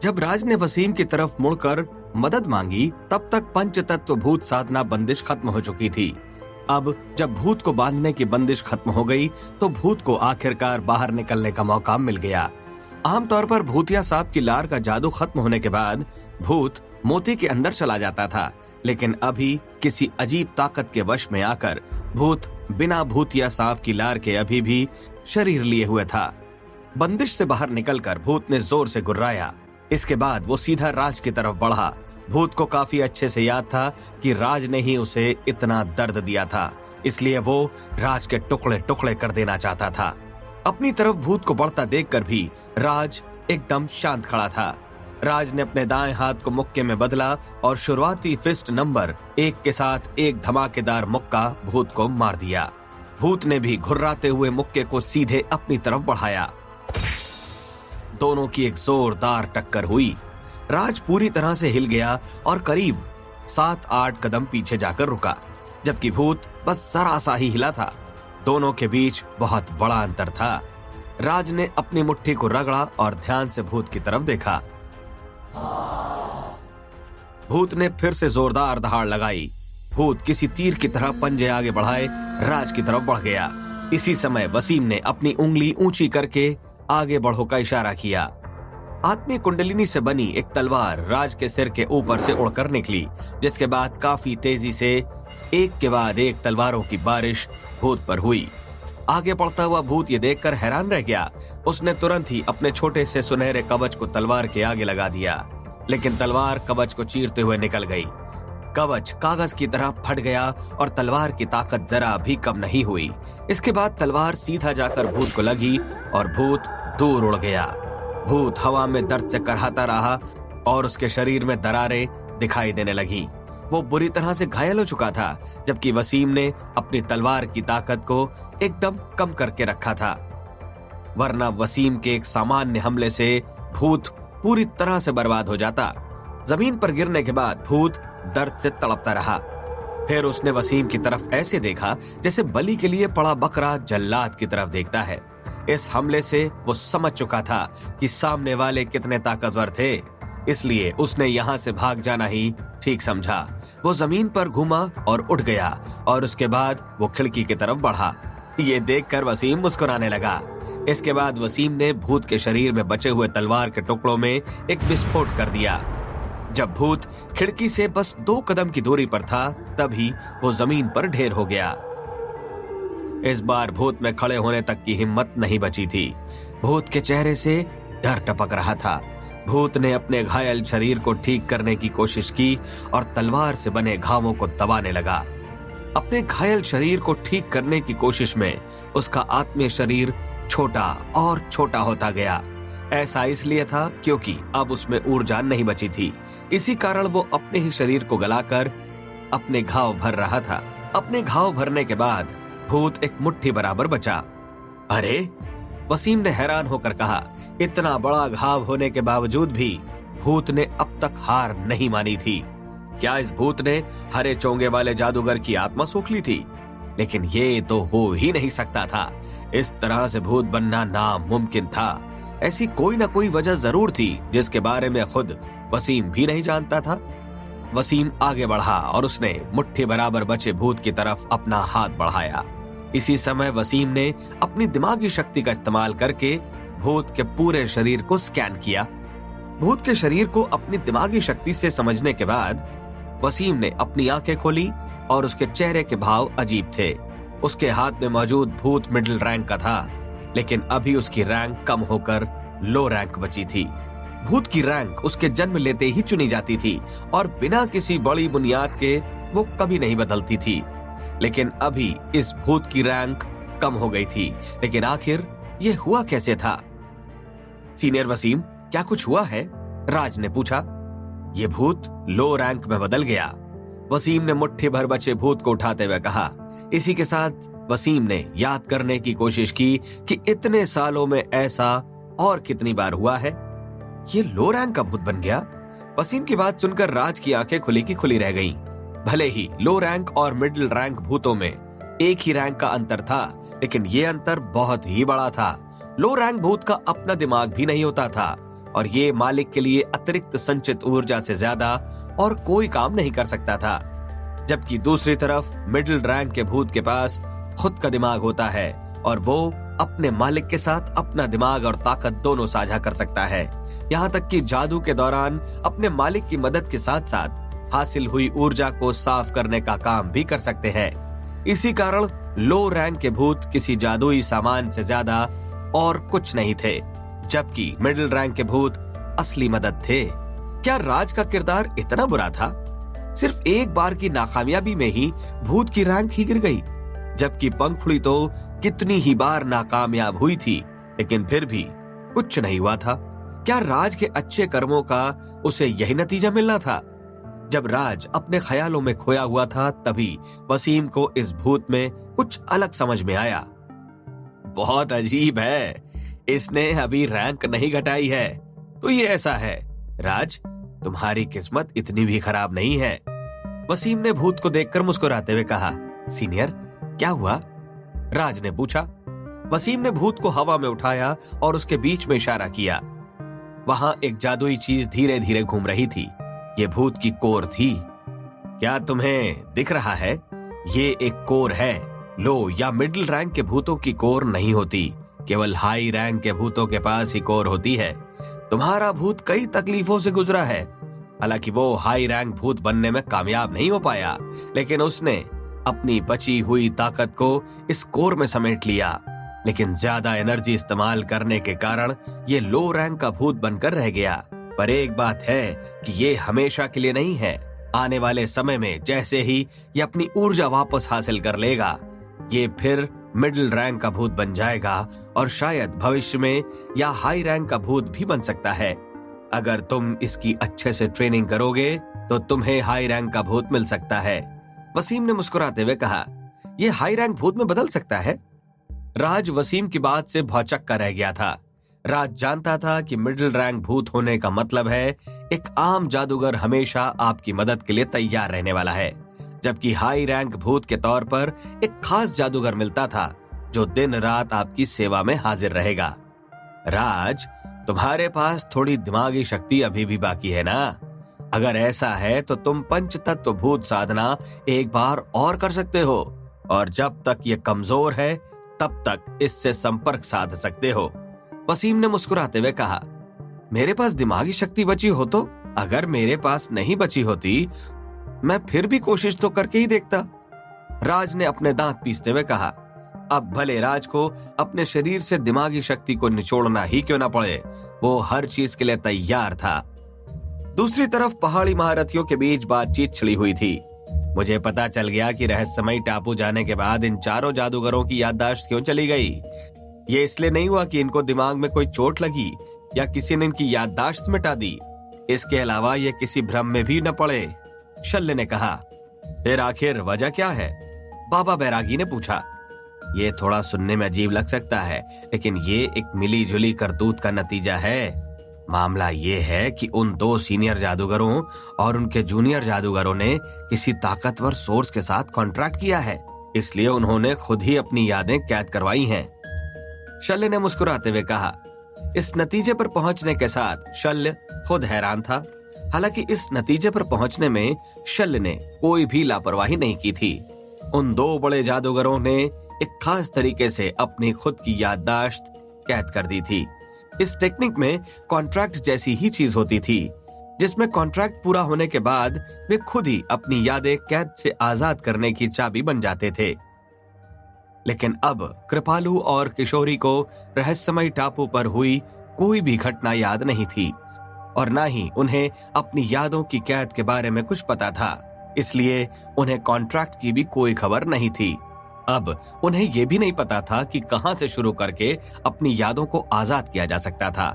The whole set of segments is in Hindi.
जब राज ने वसीम की तरफ मुड़कर मदद मांगी, तब तक पंचतत्व भूत साधना बंदिश खत्म हो चुकी थी। अब जब भूत को बांधने की बंदिश खत्म हो गई, तो भूत को आखिरकार बाहर निकलने का मौका मिल गया। आमतौर पर भूतिया सांप की लार का जादू खत्म होने के बाद भूत मोती के अंदर चला जाता था, लेकिन अभी किसी अजीब ताकत के वश में आकर भूत बिना भूतिया सांप की लार के अभी भी शरीर लिए हुए था। बंदिश से बाहर निकलकर भूत ने जोर से गुर्राया। इसके बाद वो सीधा राज की तरफ बढ़ा। भूत को काफी अच्छे से याद था कि राज ने ही उसे इतना दर्द दिया था, इसलिए वो राज के टुकड़े टुकड़े कर देना चाहता था। अपनी तरफ भूत को बढ़ता देखकर भी राज एकदम शांत खड़ा था। राज ने अपने दाएं हाथ को मुक्के में बदला और शुरुआती फिस्ट नंबर 1 के साथ एक धमाकेदार मुक्का भूत को मार दिया। भूत ने भी घुर्राते हुए मुक्के को सीधे अपनी तरफ बढ़ाया। दोनों की एक जोरदार टक्कर हुई। राज पूरी तरह से हिल गया और करीब 7-8 कदम पीछे जाकर रुका, जबकि भूत बस जरा सा ही हिला था। दोनों के बीच बहुत बड़ा अंतर था। राज ने अपनी मुट्ठी को रगड़ा और ध्यान से भूत की तरफ देखा। भूत ने फिर से जोरदार दहाड़ लगाई। भूत किसी तीर की तरह पंजे आगे बढ़ाए राज की तरफ बढ़ गया। इसी समय वसीम ने अपनी उंगली ऊंची करके आगे बढ़ो का इशारा किया। आत्मी कुंडलिनी से बनी एक तलवार राज के सिर के ऊपर से उड़कर निकली, जिसके बाद काफी तेजी से एक के बाद एक तलवारों की बारिश भूत पर हुई। आगे बढ़ता हुआ भूत ये देखकर हैरान रह गया। उसने तुरंत ही अपने छोटे से सुनहरे कवच को तलवार के आगे लगा दिया, लेकिन तलवार कवच को चीरते हुए निकल गई। कवच कागज की तरह फट गया और तलवार की ताकत जरा भी कम नहीं हुई। इसके बाद तलवार सीधा जाकर भूत को लगी और भूत दूर उड़ गया। भूत हवा में दर्द से करहाता रहा और उसके शरीर में दरारें दिखाई देने लगी। वो बुरी तरह से घायल हो चुका था, जबकि वसीम ने अपनी तलवार की ताकत को एकदम कम करके रखा था, वरना वसीम के एक सामान्य हमले से भूत पूरी तरह से बर्बाद हो जाता। जमीन पर गिरने के बाद भूत दर्द से तड़पता रहा। फिर उसने वसीम की तरफ ऐसे देखा जैसे बलि के लिए पड़ा बकरा जल्लाद की तरफ देखता है। इस हमले से वो समझ चुका था कि सामने वाले कितने ताकतवर थे, इसलिए उसने यहाँ से भाग जाना ही ठीक समझा। वो जमीन पर घूमा और उठ गया और उसके बाद वो खिड़की की तरफ बढ़ा। ये देखकर वसीम मुस्कुराने लगा। इसके बाद वसीम ने भूत के शरीर में बचे हुए तलवार के टुकड़ों में एक विस्फोट कर दिया। जब भूत खिड़की से बस 2 कदम की दूरी पर था, तभी वो जमीन पर ढेर हो गया। इस बार भूत में खड़े होने तक की हिम्मत नहीं बची थी। भूत के चेहरे से डर टपक रहा था। भूत ने अपने घायल शरीर को ठीक करने की कोशिश की और तलवार से बने घावों को दबाने लगा। अपने घायल शरीर को ठीक करने की कोशिश में उसका आत्मीय शरीर छोटा और छोटा होता गया। ऐसा इसलिए था क्योंकि अब उसमें ऊर्जा नहीं बची थी। इसी कारण वो अपने ही शरीर को गलाकर अपने घाव भर रहा था। अपने घाव भरने के बाद भूत एक मुट्ठी बराबर बचा। अरे, वसीम ने हैरान होकर कहा। इतना बड़ा घाव होने के बावजूद भी भूत ने अब तक हार नहीं मानी थी। क्या इस भूत ने हरे चोंगे वाले जादूगर की आत्मा सूख ली थी? लेकिन ये तो हो ही नहीं सकता था। इस तरह से भूत बनना नामुमकिन था। ऐसी कोई ना कोई वजह जरूर थी जिसके बारे में खुद वसीम भी नहीं जानता था। वसीम आगे बढ़ा और उसने मुट्ठी बराबर बचे भूत की तरफ अपना हाथ बढ़ाया। इसी समय वसीम ने अपनी दिमागी शक्ति का इस्तेमाल करके भूत के पूरे शरीर को स्कैन किया। भूत के शरीर को अपनी दिमागी शक्ति से समझने के बाद वसीम ने अपनी आंखें खोली और उसके चेहरे के भाव अजीब थे। उसके हाथ में मौजूद भूत मिडिल रैंक का था, लेकिन अभी उसकी रैंक कम होकर लो रैंक बची थी। भूत की रैंक उसके जन्म लेते ही चुनी जाती थी और बिना किसी बड़ी बुनियाद के वो कभी नहीं बदलती थी। लेकिन अभी इस भूत की रैंक कम हो गई थी। लेकिन आखिर ये हुआ कैसे था? सीनियर वसीम, क्या कुछ हुआ है? राज ने पूछा। ये भूत लो रैंक में बदल गया, वसीम ने मुट्ठी भर बचे भूत को उठाते हुए कहा। इसी के साथ वसीम ने याद करने की कोशिश की कि इतने सालों में ऐसा और कितनी बार हुआ है। ये लो रैंक का भूत बन गया। वसीम की बात सुनकर राज की आंखें खुली की खुली रह गईं। भले ही लो रैंक और मिडिल रैंक भूतों में एक ही रैंक का अंतर था, लेकिन ये अंतर बहुत ही बड़ा था। लो रैंक भूत का अपना दिमाग भी नहीं होता था और ये मालिक के लिए अतिरिक्त संचित ऊर्जा से ज्यादा और कोई काम नहीं कर सकता था। जबकि दूसरी तरफ मिडिल रैंक के भूत के पास खुद का दिमाग होता है और वो अपने मालिक के साथ अपना दिमाग और ताकत दोनों साझा कर सकता है। यहाँ तक कि जादू के दौरान अपने मालिक की मदद के साथ साथ हासिल हुई ऊर्जा को साफ करने का काम भी कर सकते हैं। इसी कारण लो रैंक के भूत किसी जादुई सामान से ज्यादा और कुछ नहीं थे, जबकि मिडिल रैंक के भूत असली मदद थे। क्या राज का किरदार इतना बुरा था? सिर्फ एक बार की नाकामयाबी में ही भूत की रैंक ही गिर गई, जबकि पंखुड़ी तो कितनी ही बार नाकामयाब हुई थी, लेकिन फिर भी कुछ नहीं हुआ था। क्या राज के अच्छे कर्मों का उसे यही नतीजा मिलना था? जब राज अपने ख्यालों में खोया हुआ था, तभी वसीम को इस भूत में कुछ अलग समझ में आया। बहुत अजीब है, इसने अभी रैंक नहीं घटाई है, तो ये ऐसा है। राज, तुम्हारी किस्मत इतनी भी खराब नहीं है। वसीम ने भूत को देखकर मुस्कुराते हुए कहा, सीनियर, क्या हुआ? राज ने पूछा। वसीम ने भूत को हवा में उठाया और उसके बीच में इशारा किया। वहां एक जादुई चीज धीरे धीरे घूम रही थी। ये भूत की कोर थी। क्या तुम्हें दिख रहा है? ये एक कोर है। लो या मिडिल रैंक के भूतों की कोर नहीं होती, केवल हाई रैंक के भूतों के पास ही कोर होती है। तुम्हारा भूत कई तकलीफों से गुजरा है। हालांकि वो हाई रैंक भूत बनने में कामयाब नहीं हो पाया, लेकिन उसने अपनी बची हुई ताकत को इस कोर में समेट लिया। लेकिन ज्यादा एनर्जी इस्तेमाल करने के कारण ये लो रैंक का भूत बनकर रह गया। पर एक बात है कि ये हमेशा के लिए नहीं है। आने वाले समय में जैसे ही ये अपनी ऊर्जा वापस हासिल कर लेगा, ये फिर मिडिल रैंक का भूत बन जाएगा और शायद भविष्य में या हाई रैंक का भूत भी बन सकता है। अगर तुम इसकी अच्छे से ट्रेनिंग करोगे तो तुम्हें हाई रैंक का भूत मिल सकता है। वसीम ने मुस्कुराते हुए कहा, ये हाई रैंक भूत में बदल सकता है? राज वसीम की बात से भौचक्का रह गया था। राज जानता था कि मिडिल रैंक भूत होने का मतलब है एक आम जादूगर हमेशा आपकी मदद के लिए तैयार रहने वाला है, जबकि हाई रैंक भूत के तौर पर एक खास जादूगर मिलता था जो दिन रात आपकी सेवा में हाजिर रहेगा। राज, तुम्हारे पास थोड़ी दिमागी शक्ति अभी भी बाकी है ना? अगर ऐसा है तो तुम पंच तत्व भूत साधना एक बार और कर सकते हो, और जब तक ये कमजोर है तब तक इससे संपर्क साध सकते हो। वसीम ने मुस्कुराते हुए कहा, मेरे पास दिमागी शक्ति बची हो तो? अगर मेरे पास नहीं बची होती, मैं फिर भी कोशिश तो करके ही देखता। राज ने अपने दांत पीसते हुए कहा। अब भले राज को अपने शरीर से दिमागी शक्ति को निचोड़ना ही क्यों ना पड़े, वो हर चीज के लिए तैयार था। दूसरी तरफ पहाड़ी महारथियों के बीच बातचीत छिड़ी हुई थी। मुझे पता चल गया कि रहस्यमयी टापू जाने के बाद इन चारों जादूगरों की याददाश्त क्यों चली गई। ये इसलिए नहीं हुआ कि इनको दिमाग में कोई चोट लगी या किसी ने इनकी याददाश्त मिटा दी। इसके अलावा ये किसी भ्रम में भी न पड़े। शल्य ने कहा, फिर आखिर वजह क्या है? बाबा बैरागी ने पूछा। ये थोड़ा सुनने में अजीब लग सकता है, लेकिन ये एक मिली जुली करतूत का नतीजा है। मामला ये है कि उन दो सीनियर जादूगरों और उनके जूनियर जादूगरों ने किसी ताकतवर सोर्स के साथ कॉन्ट्रैक्ट किया है, इसलिए उन्होंने खुद ही अपनी यादें कैद करवाई हैं। शल्य ने मुस्कुराते हुए कहा। इस नतीजे पर पहुंचने के साथ शल्य खुद हैरान था। हालांकि इस नतीजे पर पहुंचने में शल्य ने कोई भी लापरवाही नहीं की थी। उन दो बड़े जादूगरों ने एक खास तरीके से अपनी खुद की याददाश्त कैद कर दी थी। इस टेक्निक में कॉन्ट्रैक्ट जैसी ही चीज होती थी, जिसमें कॉन्ट्रैक्ट पूरा होने के बाद वे खुद ही अपनी यादें कैद से आजाद करने की चाबी बन जाते थे। लेकिन अब कृपालु और किशोरी को रहस्यमयी टापू पर हुई कोई भी घटना याद नहीं थी, और न ही उन्हें अपनी यादों की कैद के बारे में कुछ पता था। इसलिए उन्हें कॉन्ट्रैक्ट की भी कोई खबर नहीं थी। अब उन्हें यह भी नहीं पता था कि कहां से शुरू करके अपनी यादों को आजाद किया जा सकता था।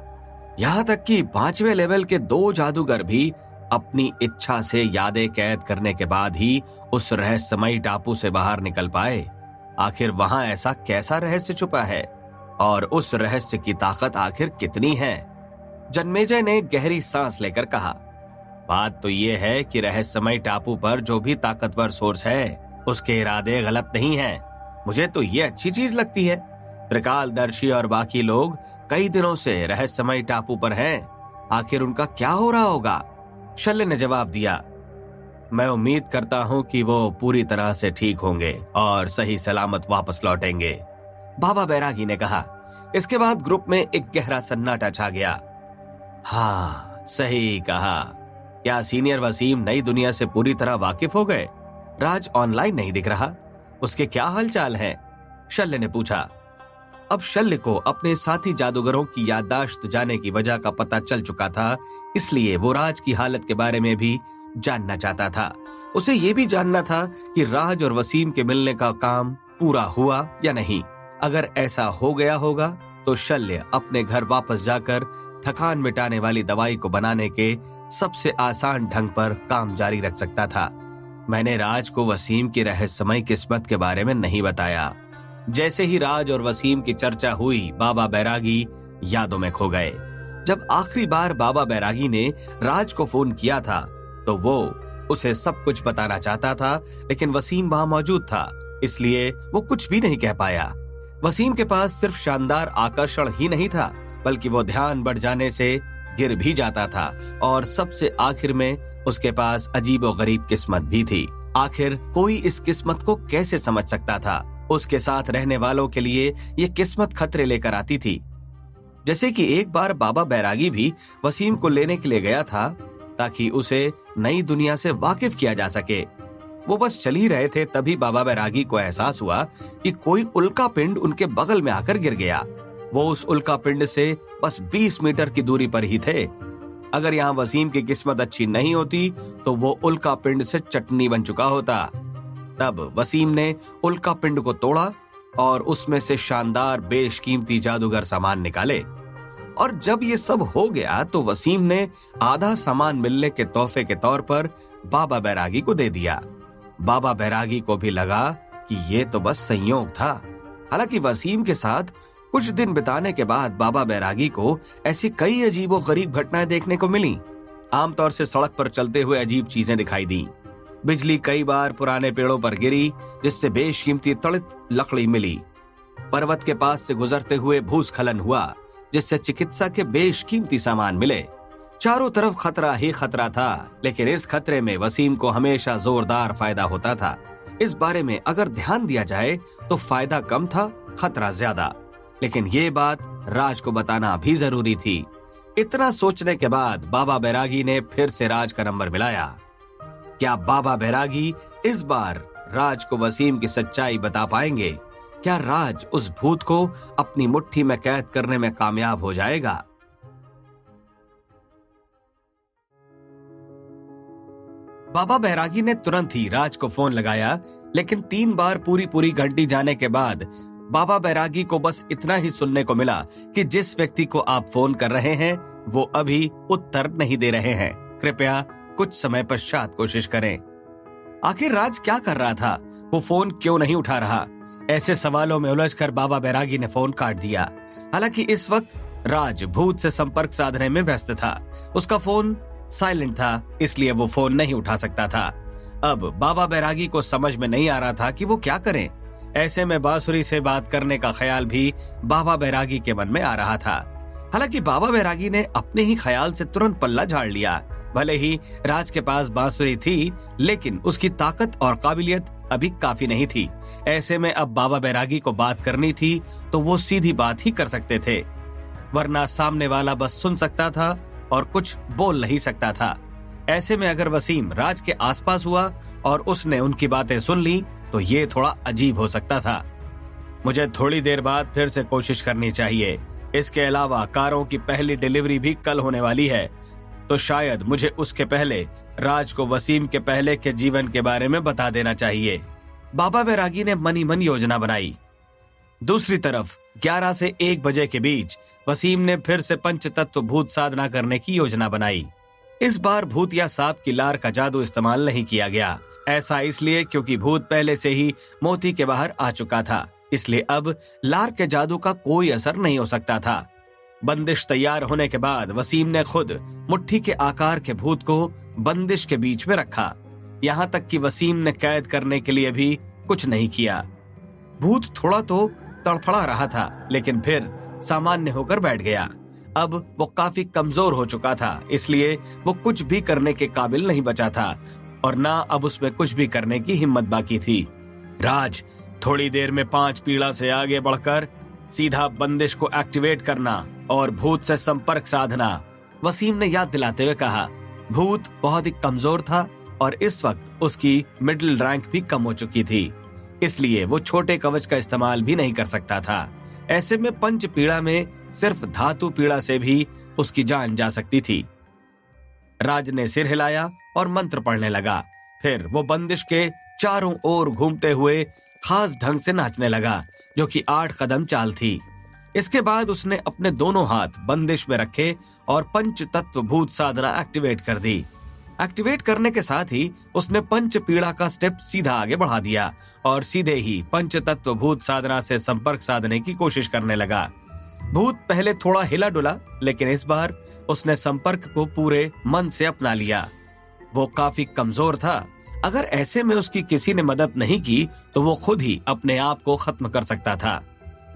यहाँ तक कि 5वें लेवल के 2 जादूगर भी अपनी इच्छा से यादें कैद करने के बाद ही उस रहस्यमयी टापू से बाहर निकल पाए। आखिर वहां ऐसा कैसा रहस्य छुपा है, और उस रहस्य की ताकत आखिर कितनी है? जन्मेजय ने गहरी सांस लेकर कहा, बात तो ये है कि रहस्यमयी टापू पर जो भी ताकतवर सोर्स है, उसके इरादे गलत नहीं हैं। मुझे तो ये अच्छी चीज लगती है। त्रिकालदर्शी और बाकी लोग कई दिनों से रहस्यमयी टापू पर हैं। आखिर उनका क्या हो रहा होगा? शल्य ने जवाब दिया, मैं उम्मीद करता हूं कि वो पूरी तरह से ठीक होंगे और सही सलामत वापस लौटेंगे, बाबा बैरागी ने कहा। इसके बाद ग्रुप में एक गहरा सन्नाटा छा गया। हाँ, सही कहा। क्या सीनियर वसीम नई दुनिया से पूरी तरह वाकिफ हो गए? राज ऑनलाइन नहीं दिख रहा, उसके क्या हालचाल हैं? शल्य ने पूछा। अब शल्य को अपने साथी जादूगरों की याददाश्त जाने की वजह का पता चल चुका था, इसलिए वो राज की हालत के बारे में भी जानना चाहता था। उसे ये भी जानना था कि राज और वसीम के मिलने का काम पूरा हुआ या नहीं। अगर ऐसा हो गया होगा तो शल्य अपने घर वापस जाकर थकान मिटाने वाली दवाई को बनाने के सबसे आसान ढंग पर काम जारी रख सकता था। मैंने राज को वसीम की रहस्यमय किस्मत के बारे में नहीं बताया। जैसे ही राज और वसीम की चर्चा हुई, बाबा बैरागी यादों में खो गए। जब आखिरी बार बाबा बैरागी ने राज को फोन किया था तो वो उसे सब कुछ बताना चाहता था, लेकिन वसीम वहां मौजूद था, इसलिए वो कुछ भी नहीं कह पाया। वसीम के पास सिर्फ शानदार आकर्षण ही नहीं था, बल्कि वो ध्यान बढ़ जाने से गिर भी जाता था, और सबसे आखिर में उसके पास अजीबोगरीब किस्मत भी थी। आखिर कोई इस किस्मत को कैसे समझ सकता था? उसके साथ रहने वालों के लिए ये किस्मत खतरे लेकर आती थी। जैसे कि एक बार बाबा बैरागी भी वसीम को लेने के लिए गया था ताकि उसे नई दुनिया से वाकिफ किया जा सके। वो बस चल ही रहे थे, तभी बाबा बैरागी को एहसास हुआ कि कोई उल्का पिंड उनके बगल में आकर गिर गया। वो उस उल्का पिंड से बस 20 मीटर की दूरी पर ही थे। अगर यहाँ वसीम की किस्मत अच्छी नहीं होती तो वो उल्का पिंड से चटनी बन चुका होता। तब वसीम ने उल्का पिंड को तोड़ा और उसमें से शानदार बेशकीमती जादूगर सामान निकाले, और जब ये सब हो गया तो वसीम ने आधा सामान मिलने के तोहफे के तौर पर बाबा बैरागी को दे दिया। बाबा बैरागी को भी लगा कि ये तो बस संयोग था। हालांकि वसीम के साथ कुछ दिन बिताने के बाद बाबा बैरागी को ऐसी कई अजीबोगरीब घटनाएं देखने को मिली। आमतौर से सड़क पर चलते हुए अजीब चीजें दिखाई दी। बिजली कई बार पुराने पेड़ों पर गिरी, जिससे बेशकीमती तड़ित लकड़ी मिली। पर्वत के पास से गुजरते हुए भूस्खलन हुआ, जिससे चिकित्सा के बेशकीमती सामान मिले। चारों तरफ खतरा ही खतरा था, लेकिन इस खतरे में वसीम को हमेशा जोरदार फायदा होता था। इस बारे में अगर ध्यान दिया जाए तो फायदा कम था, खतरा ज्यादा। लेकिन ये बात राज को बताना भी जरूरी थी। इतना सोचने के बाद बाबा बैरागी ने फिर से राज का नंबर मिलाया। क्या बाबा बैरागी इस बार राज को वसीम की सच्चाई बता पाएंगे? क्या राज उस भूत को अपनी मुट्ठी में कैद करने में कामयाब हो जाएगा? बाबा बैरागी ने तुरंत ही राज को फोन लगाया, लेकिन 3 बार पूरी घंटी जाने के बाद बाबा बैरागी को बस इतना ही सुनने को मिला कि जिस व्यक्ति को आप फोन कर रहे हैं वो अभी उत्तर नहीं दे रहे हैं, कृपया कुछ समय पश्चात कोशिश करें। आखिर राज क्या कर रहा था? वो फोन क्यों नहीं उठा रहा? ऐसे सवालों में उलझकर बाबा बैरागी ने फोन काट दिया। हालांकि इस वक्त राज भूत से संपर्क साधने में व्यस्त था। उसका फोन साइलेंट था, इसलिए वो फोन नहीं उठा सकता था। अब बाबा बैरागी को समझ में नहीं आ रहा था कि वो क्या करें। ऐसे में बांसुरी से बात करने का ख्याल भी बाबा बैरागी के मन में आ रहा था। हालांकि बाबा बैरागी ने अपने ही ख्याल से तुरंत पल्ला झाड़ लिया। भले ही राज के पास बांसुरी थी, लेकिन उसकी ताकत और काबिलियत अभी काफी नहीं थी। ऐसे में अब बाबा बैरागी को बात करनी थी तो वो सीधी बात ही कर सकते थे, वरना सामने वाला बस सुन सकता था और कुछ बोल नहीं सकता था। ऐसे में अगर वसीम राज के आसपास हुआ और उसने उनकी बातें सुन ली तो ये थोड़ा अजीब हो सकता था। मुझे थोड़ी देर बाद फिर से कोशिश करनी चाहिए। इसके अलावा कारों की पहली डिलीवरी भी कल होने वाली है, तो शायद मुझे उसके पहले राज को वसीम के पहले के जीवन के बारे में बता देना चाहिए। बाबा बैरागी ने मनी मन योजना बनाई। दूसरी तरफ 11 से 1 बजे के बीच वसीम ने फिर से पंचतत्व भूत साधना करने की योजना बनाई। इस बार भूत या सांप की लार का जादू इस्तेमाल नहीं किया गया। ऐसा इसलिए क्योंकि भूत पहले से ही मोती के बाहर आ चुका था, इसलिए अब लार के जादू का कोई असर नहीं हो सकता था। बंदिश तैयार होने के बाद वसीम ने खुद मुट्ठी के आकार के भूत को बंदिश के बीच में रखा। यहाँ तक कि वसीम ने कैद करने के लिए भी कुछ नहीं किया। भूत थोड़ा तो तड़फड़ा रहा था, लेकिन फिर सामान्य होकर बैठ गया। अब वो काफी कमजोर हो चुका था, इसलिए वो कुछ भी करने के काबिल नहीं बचा था और ना अब उसमें कुछ भी करने की हिम्मत बाकी थी। राज, थोड़ी देर में 5 पीड़ा से आगे बढ़कर सीधा बंदिश को एक्टिवेट करना और भूत से संपर्क साधना, वसीम ने याद दिलाते हुए कहा। भूत बहुत ही कमजोर था और इस वक्त उसकी मिडिल रैंक भी कम हो चुकी थी, इसलिए वो छोटे कवच का इस्तेमाल भी नहीं कर सकता था। ऐसे में पंच पीड़ा में सिर्फ धातु पीड़ा से भी उसकी जान जा सकती थी। राज ने सिर हिलाया और मंत्र पढ़ने लगा। फिर वो बंदिश के चारों ओर घूमते हुए खास ढंग से नाचने लगा, जो कि 8 कदम चाल थी। इसके बाद उसने अपने दोनों हाथ बंदिश में रखे और पंच तत्व भूत साधना एक्टिवेट कर दी। एक्टिवेट करने के साथ ही उसने पंच पीड़ा का स्टेप सीधा आगे बढ़ा दिया और सीधे ही पंच तत्व भूत साधना से संपर्क साधने की कोशिश करने लगा। भूत पहले थोड़ा हिला डुला, लेकिन इस बार उसने संपर्क को पूरे मन से अपना लिया। वो काफी कमजोर था, अगर ऐसे में उसकी किसी ने मदद नहीं की तो वो खुद ही अपने आप को खत्म कर सकता था।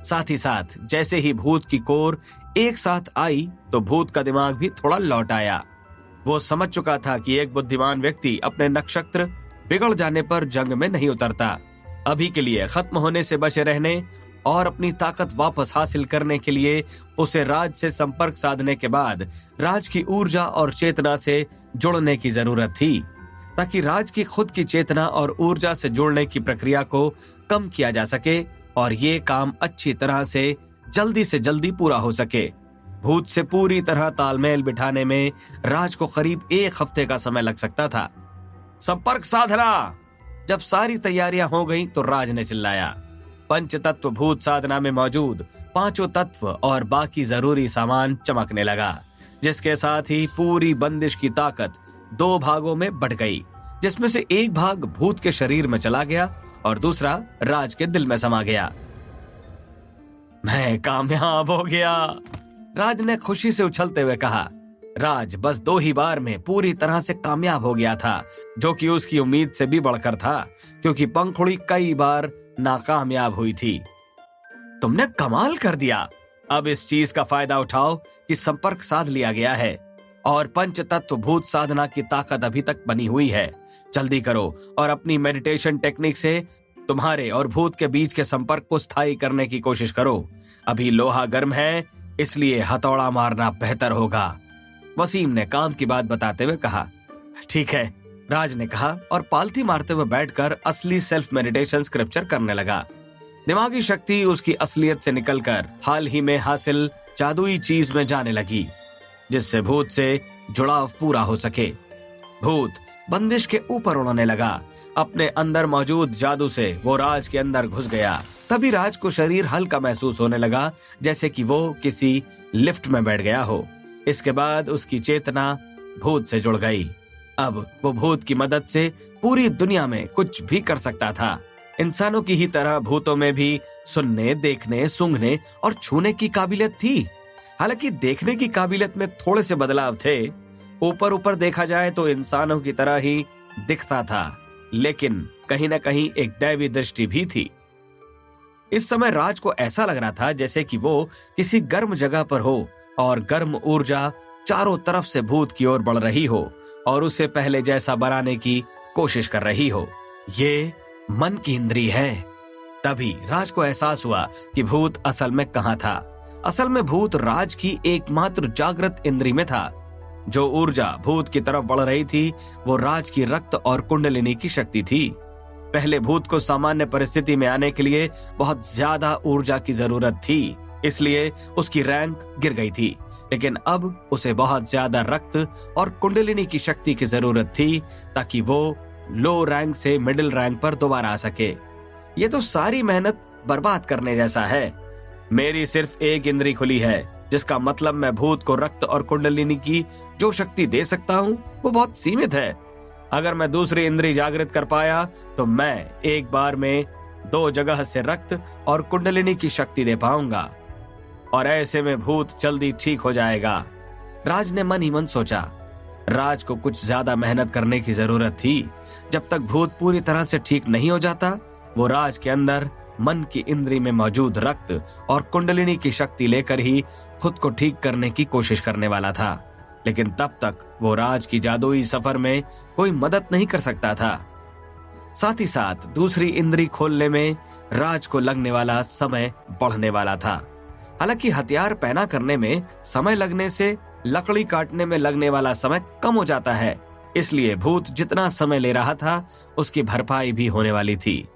साथ ही साथ जैसे ही भूत की कोर एक साथ आई तो भूत का दिमाग भी थोड़ा लौट आया। वो समझ चुका था कि एक बुद्धिमान व्यक्ति अपने नक्षत्र बिगड़ जाने पर जंग में नहीं उतरता। अभी के लिए खत्म होने से बचे रहने और अपनी ताकत वापस हासिल करने के लिए उसे राज से संपर्क साधने के बाद राज की ऊर्जा और चेतना से जुड़ने की जरूरत थी, ताकि राज की खुद की चेतना और ऊर्जा से जुड़ने की प्रक्रिया को कम किया जा सके और ये काम अच्छी तरह से जल्दी पूरा हो सके। भूत से पूरी तरह तालमेल बिठाने में राज को करीब 1 हफ्ते का समय लग सकता था। संपर्क साधना। जब सारी तैयारियां हो गईं तो राज ने चिल्लाया। पंच तत्व भूत साधना में मौजूद 5 तत्व और बाकी जरूरी सामान चमकने लगा, जिसके साथ ही पूरी बंदिश की ताकत 2 भागों में बढ़ गई, जिसमें से एक भाग भूत के शरीर में चला गया और दूसरा राज के दिल में समा गया। मैं कामयाब हो गया, राज ने खुशी से उछलते हुए कहा। राज बस 2 ही बार में पूरी तरह से कामयाब हो गया था, जो कि उसकी उम्मीद से भी बढ़कर था, क्योंकि पंखुड़ी कई बार नाकामयाब हुई थी। तुमने कमाल कर दिया। अब इस चीज का फायदा उठाओ कि संपर्क साध लिया गया है और पंच तत्व भूत साधना की ताकत अभी तक बनी हुई है। जल्दी करो और अपनी मेडिटेशन टेक्निक से तुम्हारे और भूत के बीच के संपर्क को स्थायी करने की कोशिश करो। अभी लोहा गर्म है, इसलिए हथौड़ा मारना बेहतर होगा, वसीम ने काम की बात बताते हुए कहा। ठीक है, राज ने कहा और पालथी मारते हुए बैठकर असली सेल्फ मेडिटेशन स्क्रिप्चर करने लगा। दिमागी शक्ति उसकी असलियत से निकलकर हाल ही में हासिल जादुई चीज में जाने लगी, जिससे भूत से जुड़ाव पूरा हो सके। भूत बंदिश के ऊपर उड़ने लगा। अपने अंदर मौजूद जादू से वो राज के अंदर घुस गया। तभी राज को शरीर हल्का महसूस होने लगा, जैसे कि वो किसी लिफ्ट में बैठ गया हो। इसके बाद उसकी चेतना भूत से जुड़ गई। अब वो भूत की मदद से पूरी दुनिया में कुछ भी कर सकता था। इंसानों की ही तरह भूतों में भी सुनने, देखने, सूंघने और छूने की काबिलियत थी। हालांकि देखने की काबिलियत में थोड़े से बदलाव थे। ऊपर देखा जाए तो इंसानों की तरह ही दिखता था, लेकिन कहीं न कहीं एक दैवी दृष्टि भी थी। इस समय राज को ऐसा लग रहा था जैसे कि वो किसी गर्म जगह पर हो और गर्म ऊर्जा चारों तरफ से भूत की ओर बढ़ रही हो और उसे पहले जैसा बनाने की कोशिश कर रही हो। ये मन की इंद्री है। तभी राज को एहसास हुआ कि भूत असल में कहाँ था। असल में भूत राज की एकमात्र जागृत इंद्री में था। जो ऊर्जा भूत की तरफ बढ़ रही थी वो राज की रक्त और कुंडलिनी की शक्ति थी। पहले भूत को सामान्य परिस्थिति में आने के लिए बहुत ज्यादा ऊर्जा की जरूरत थी, इसलिए उसकी रैंक गिर गई थी। लेकिन अब उसे बहुत ज्यादा रक्त और कुंडलिनी की शक्ति की जरूरत थी, ताकि वो लो रैंक से मिडिल रैंक पर दोबारा आ सके। ये तो सारी मेहनत बर्बाद करने जैसा है। मेरी सिर्फ एक इंद्री खुली है, जिसका मतलब मैं भूत को रक्त और कुंडलिनी की जो शक्ति दे सकता हूँ वो बहुत सीमित है। अगर मैं दूसरी इंद्री जागृत कर पाया तो मैं एक बार में 2 जगह से रक्त और कुंडलिनी की शक्ति दे पाऊंगा और ऐसे में भूत जल्दी ठीक हो जाएगा। राज ने मन ही मन सोचा। राज को कुछ ज्यादा मेहनत करने की जरूरत थी। जब तक भूत पूरी तरह से ठीक नहीं हो जाता वो राज के अंदर मन की इंद्री में मौजूद रक्त और कुंडलिनी की शक्ति लेकर ही खुद को ठीक करने की कोशिश करने वाला था, लेकिन तब तक वो राज की जादुई सफर में कोई मदद नहीं कर सकता था। साथ ही साथ दूसरी इंद्री खोलने में राज को लगने वाला समय बढ़ने वाला था। हालांकि हथियार पैना करने में समय लगने से लकड़ी काटने में लगने वाला समय कम हो जाता है, इसलिए भूत जितना समय ले रहा था उसकी भरपाई भी होने वाली थी।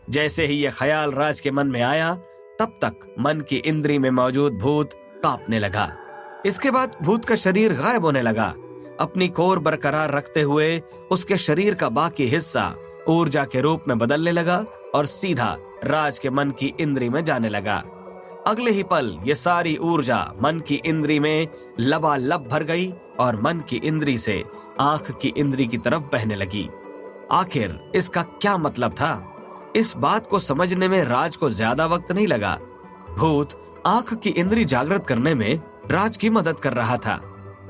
जैसे ही यह ख्याल राज के मन में आया, तब तक मन की इंद्री में मौजूद भूत कांपने लगा। इसके बाद भूत का शरीर गायब होने लगा। अपनी कोर बरकरार रखते हुए उसके शरीर का बाकी हिस्सा ऊर्जा के रूप में बदलने लगा और सीधा राज के मन की इंद्री में जाने लगा। अगले ही पल ये सारी ऊर्जा मन की इंद्री में लबालब भर गई और मन की इंद्री से आंख की इंद्री की तरफ बहने लगी। आखिर इसका क्या मतलब था? इस बात को समझने में राज को ज्यादा वक्त नहीं लगा। भूत आंख की इंद्री जागृत करने में राज की मदद कर रहा था।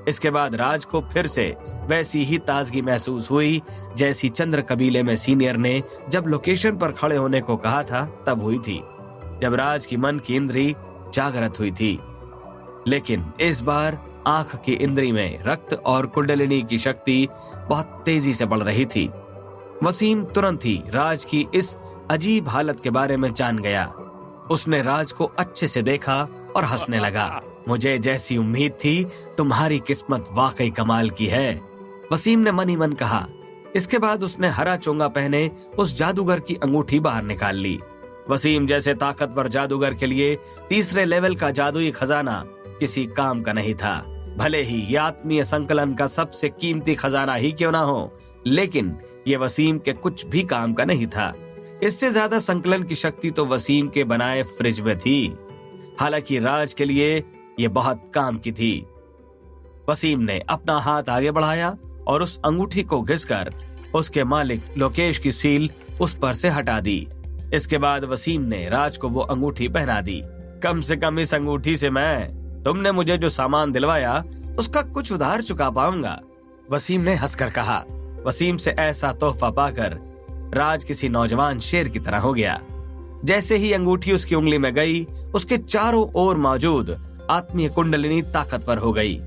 इसके बाद राज को फिर से वैसी ही ताजगी महसूस हुई जैसी चंद्र कबीले में सीनियर ने जब लोकेशन पर खड़े होने को कहा था तब हुई थी, जब राज की मन की इंद्री जागृत हुई थी। लेकिन इस बार आंख की इंद्री में रक्त और कुंडलिनी की शक्ति बहुत तेजी से बढ़ रही थी। वसीम तुरंत ही राज की इस अजीब हालत के बारे में जान गया। उसने राज को अच्छे से देखा और हंसने लगा। मुझे जैसी उम्मीद थी, तुम्हारी किस्मत वाकई कमाल की है, वसीम ने मन ही मन कहा। इसके बाद उसने हरा चोंगा पहने उस जादूगर की अंगूठी बाहर निकाल ली। वसीम जैसे ताकतवर जादूगर के लिए तीसरे लेवल का जादुई खजाना किसी काम का नहीं था। भले ही ये आत्मीय संकलन का सबसे कीमती खजाना ही क्यों ना हो, लेकिन ये वसीम के कुछ भी काम का नहीं था। इससे ज्यादा संकलन की शक्ति तो वसीम के बनाए फ्रिज में थी। हालांकि राज के लिए ये बहुत काम की थी। वसीम ने अपना हाथ आगे बढ़ाया और उस अंगूठी को घिसकर उसके मालिक लोकेश की सील उस पर से हटा दी। इसके बाद वसीम ने राज को वो अंगूठी पहना दी। कम से कम इस अंगूठी से मैं तुमने मुझे जो सामान दिलवाया उसका कुछ उधार चुका पाऊंगा, वसीम ने हंसकर कहा। वसीम से ऐसा तोहफा पाकर राज किसी नौजवान शेर की तरह हो गया। जैसे ही अंगूठी उसकी उंगली में गई, उसके चारों ओर मौजूद आत्मीय कुंडलिनी ताकतवर हो गई,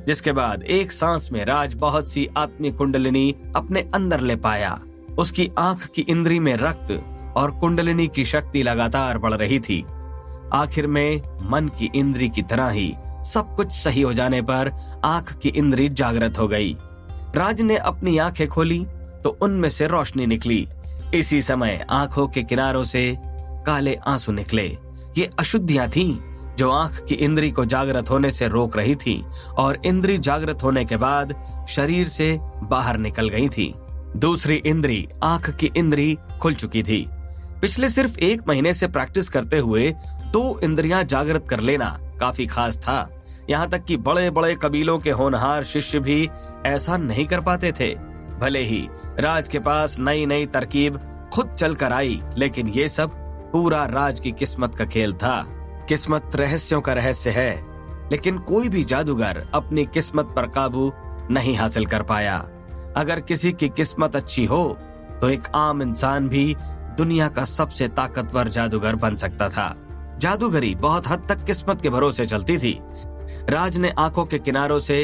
जिसके बाद एक सांस में राज बहुत सी आत्मीय कुंडलिनी अपने अंदर ले पाया। उसकी आंख की इंद्री में रक्त और कुंडलिनी की शक्ति लगातार बढ़ रही थी। आखिर में मन की इंद्री की तरह ही सब कुछ सही हो जाने पर आंख की इंद्री जागृत हो गई। राज ने अपनी आंखें खोली तो उनमें से रोशनी निकली। इसी समय आंखों के किनारों से काले आंसू निकले। ये अशुद्धियां थीं जो आंख की इंद्री को जागृत होने से रोक रही थी और इंद्री जागृत होने के बाद शरीर से बाहर निकल गई थी। दूसरी इंद्री आंख की इंद्री खुल चुकी थी। पिछले सिर्फ 1 महीने से प्रैक्टिस करते हुए 2 इंद्रियां जागृत कर लेना काफी खास था। यहाँ तक कि बड़े बड़े कबीलों के होनहार शिष्य भी ऐसा नहीं कर पाते थे। भले ही राज के पास नई नई तरकीब खुद चलकर आई, लेकिन ये सब पूरा राज की किस्मत का खेल था। किस्मत रहस्यों का रहस्य है, लेकिन कोई भी जादूगर अपनी किस्मत पर काबू नहीं हासिल कर पाया। अगर किसी की किस्मत अच्छी हो तो एक आम इंसान भी दुनिया का सबसे ताकतवर जादूगर बन सकता था। जादूगरी बहुत हद तक किस्मत के भरोसे चलती थी। राज ने आंखों के किनारों से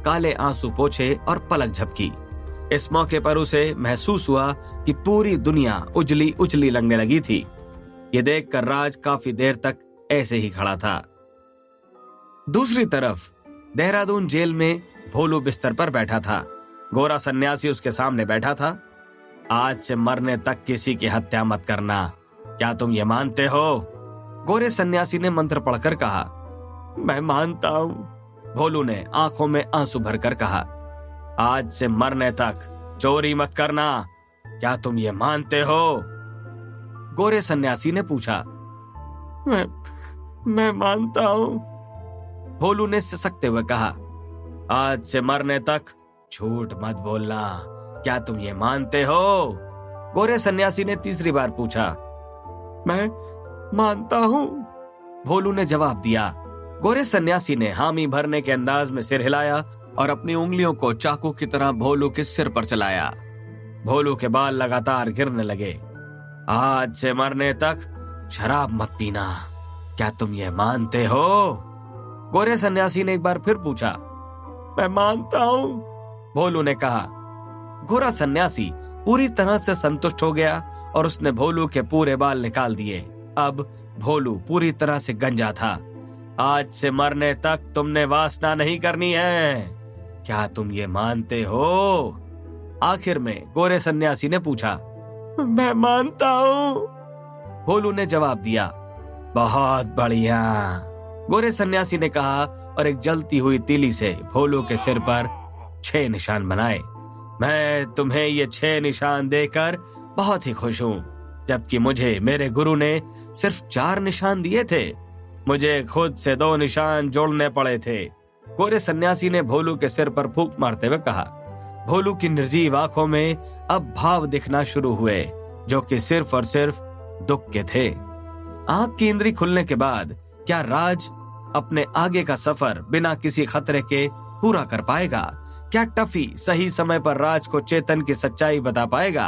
काले आंसू पोंछे और पलक झपकी। इस मौके पर उसे महसूस हुआ कि पूरी दुनिया उजली उजली लगने लगी थी। ये देखकर राज काफी देर तक ऐसे ही खड़ा था। दूसरी तरफ देहरादून जेल में भोलू बिस्तर पर बैठा था। गोरा सन्यासी उसके सामने बैठा था। आज से मरने तक किसी की हत्या मत करना, क्या तुम ये मानते हो? गोरे सन्यासी ने मंत्र पढ़कर कहा। मैं मानता हूँ, भोलू ने आंखों में आंसू भरकर कहा। आज से मरने तक चोरी मत करना, क्या तुम ये मानते हो? गोरे सन्यासी ने पूछा। मैं मानता हूँ, भोलू ने सिसकते हुए कहा। आज से मरने तक झूठ मत बोलना, क्या तुम ये मानते हो? गोरे सन्यासी ने तीसरी बार पूछा। मैं मानता हूँ, भोलू ने जवाब दिया। गोरे सन्यासी ने हामी भरने के अंदाज में सिर हिलाया और अपनी उंगलियों को चाकू की तरह भोलू के सिर पर चलाया। भोलू के बाल लगातार गिरने लगे। आज से मरने तक शराब मत पीना, क्या तुम ये मानते हो? गोरे सन्यासी ने एक बार फिर पूछा। मैं मानता हूं, भोलू ने कहा। गोरा सन्यासी पूरी तरह से संतुष्ट हो गया और उसने भोलू के पूरे बाल निकाल दिए। अब भोलू पूरी तरह से गंजा था। आज से मरने तक तुमने वासना नहीं करनी है, क्या तुम ये मानते हो? आखिर में गोरे सन्यासी ने पूछा। मैं मानता हूं, भोलू ने जवाब दिया। बहुत बढ़िया, गोरे सन्यासी ने कहा और एक जलती हुई तीली से भोलू के सिर पर 6 निशान बनाए। मैं तुम्हें ये 6 निशान देकर बहुत ही खुश हूं, जबकि मुझे मेरे गुरु ने सिर्फ 4 निशान दिए थे। मुझे खुद से 2 निशान जोड़ने पड़े थे। गोरे सन्यासी ने भोलू के सिर पर फूंक मारते हुए कहा। भोलू की निर्जीव आंखों में अब भाव दिखना शुरू हुए, जो कि सिर्फ और सिर्फ दुख के थे। आंख की इंद्री खुलने के बाद क्या राज अपने आगे का सफर बिना किसी खतरे के पूरा कर पाएगा? क्या टफी सही समय पर राज को चेतन की सच्चाई बता पाएगा?